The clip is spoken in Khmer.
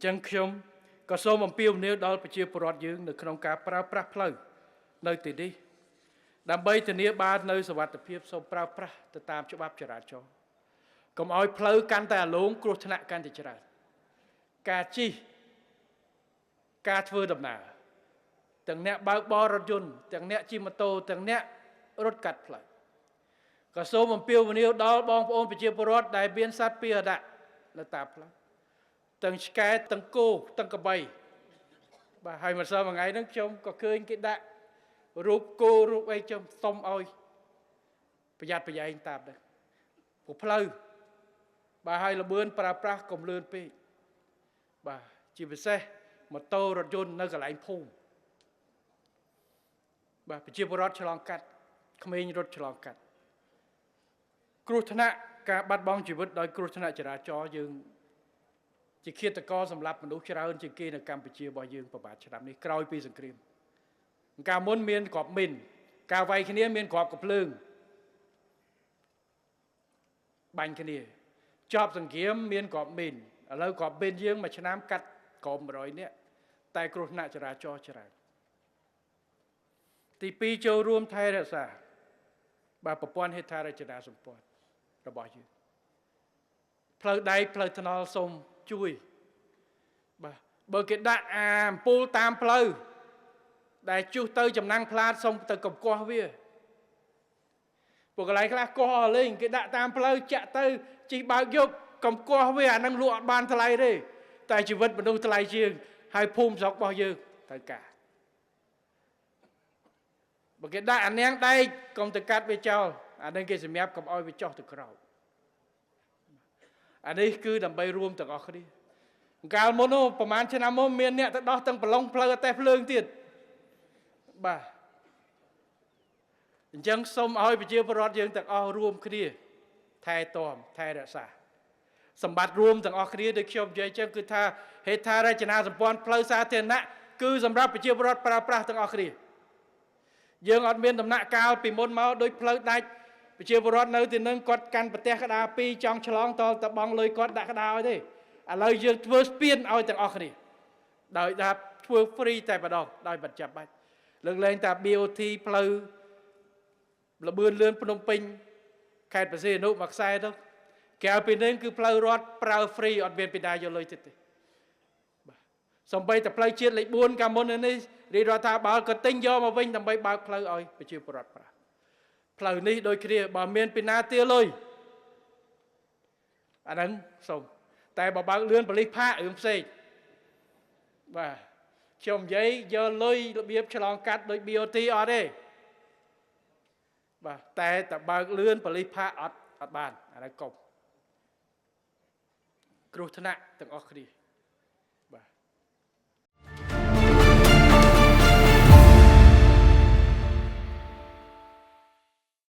ចឹងខ្ញុំក៏សូមអំពាវនាវដល់ប្រជាពលរដ្ឋយើងនៅក្នុងការប្រើប្រាស់ផ្លូវនៅទីនេះដើម្បីធានាបាននូវសុវត្ថិភាពសូមប្រើប្រាស់ទៅតាមច្បាប់ចរាចរណ៍កុំឲ្យផ្លូវកាន់តែអាលងគ្រោះថ្នាក់កាន់តែច្រើនការជិះការធ្វើដំណើរទាំងអ្នកបើកបររថយន្តទាំងអ្នកជិះម៉ូតូទាំងអ្នករត់កាត់ផ្លូវក៏សូមអំពាវនាវដល់បងប្អូនប្រជាពលរដ្ឋដែលមានសត្វពាហនៈនៅតាមផ្លូវទាំងឆ្កែទាំងគោទាំងក្របីបាទហើយម្សិលមួយថ្ងៃហ្នឹងខ្ញុំក៏ឃើញគេដាក់រូបគោរូបអីខ្ញុំសុំឲ្យប្រយ័ត្នប្រយែងតាមដែរព្រោះផ្លូវបាទហើយលបឿនប្រើប្រាស់កុំលឿនពេកបាទជាពិសេសម៉ូតូរថយន្តនៅកន្លែងភូមិបាទប្រជាពលរដ្ឋឆ្លងកាត់ក្មេងរត់ឆ្លងកាត់គ្រោះថ្នាក់ការបាត់បង់ជីវិតដោយគ្រោះថ្នាក់ចរាចរណ៍យើងជាឃាតករសម្រាប់មនុស្សច្រើនជាងគេនៅកម្ពុជារបស់យើងប្រហែលឆ្នាំនេះក្រោយពីសង្គ្រាមកាលមុនមានគ្រាប់មីនការវាយគ្នាមានគ្រាប់កាភ្លើងបាញ់គ្នាចប់សង្គ្រាមមានគ្រាប់មីនឥឡូវគ្រាប់មីនយើងមួយឆ្នាំកាត់ក្រោម100នាក់តែគ្រោះថ្នាក់ចរាចរណ៍ច្រើនទី2ចូលរួមថែរក្សាបាទប្រព័ន្ធហេដ្ឋារចនាសម្ព័ន្ធរបស់យើងផ្លូវដែកផ្លូវថ្នល់សូមជួយបាទបើគេដាក់អំពូលតាមផ្លូវដែលជុះទៅចំណាំងផ្លាតសូមទៅកម្គាស់វាពួកកន្លែងខ្លះកោះលេងគេដាក់តាមផ្លូវចាក់ទៅជិះបើកយកកម្គាស់វាអានឹងលក់អត់បានថ្លៃទេតែជីវិតមនុស្សថ្លៃជាងហើយភូមិស្រុករបស់យើងត្រូវការបើគេដាក់អានាងដែកកុំទៅកាត់វាចោលអានឹងគេសម្រាប់កុំឲ្យវាចុះទៅក្រោមអានេះគឺដើម្បីរួមទាំងអស់គ្នាកាលមុនប្រហែលឆ្នាំមុនមានអ្នកទៅដោះទាំងប្រឡងផ្លូវអតេះភ្លើងទៀតបាទអញ្ចឹងសូមឲ្យប្រជាពលរដ្ឋយើងទាំងអស់រួមគ្នាថែទាំថែរក្សាសម្បត្តិរួមទាំងអស់គ្នាដូចខ្ញុំនិយាយចឹងគឺថាហេដ្ឋារចនាសម្ព័ន្ធផ្លូវសាធារណៈគឺសម្រាប់ប្រជាពលរដ្ឋប្រើប្រាស់ទាំងអស់គ្នាយើងអត់មានដំណាក់កាលពីមុនមកដោយផ្លូវដាច់ប្រជាពលរដ្ឋនៅទីនឹងគាត់កាន់ប្រទេសក្តារ2ចង់ឆ្លងតតបងលុយគាត់ដាក់ក្តារឲ្យទេឥឡូវយើងធ្វើស្ពានឲ្យទាំងអស់គ្នាដោយថាធ្វើ free តែម្ដងដោយមិនចាំបាច់លើកលែងតែ BOT ផ្លូវលបឿនលឿនភ្នំពេញខេត្តបរសៀនអនុមួយខ្សែទៅក្រៅពីនេះគឺផ្លូវរដ្ឋប្រើ free អត់មានពីណាយកលុយទៀតទេបាទសំបីតែផ្លូវជាតិលេខ4កាលមុននេះរាជរដ្ឋាភិបាលក៏ទិញយកមកវិញដើម្បីបើកផ្លូវឲ្យប្រជាពលរដ្ឋប្រើផ្លូវនេះដូចគ្នាបើមានពីណាទាលុយអាហ្នឹងសូមតែបើបើកលឿនប៉លិសផាករឿងផ្សេងបាទខ្ញុំនិយាយយកលុយរបៀបឆ្លងកាត់ដោយ BOT អត់ទេបាទតែបើកលឿនប៉លិសផាកអត់បានអាហ្នឹងកុំគ្រោះថ្នាក់ទាំងអស់គ្នា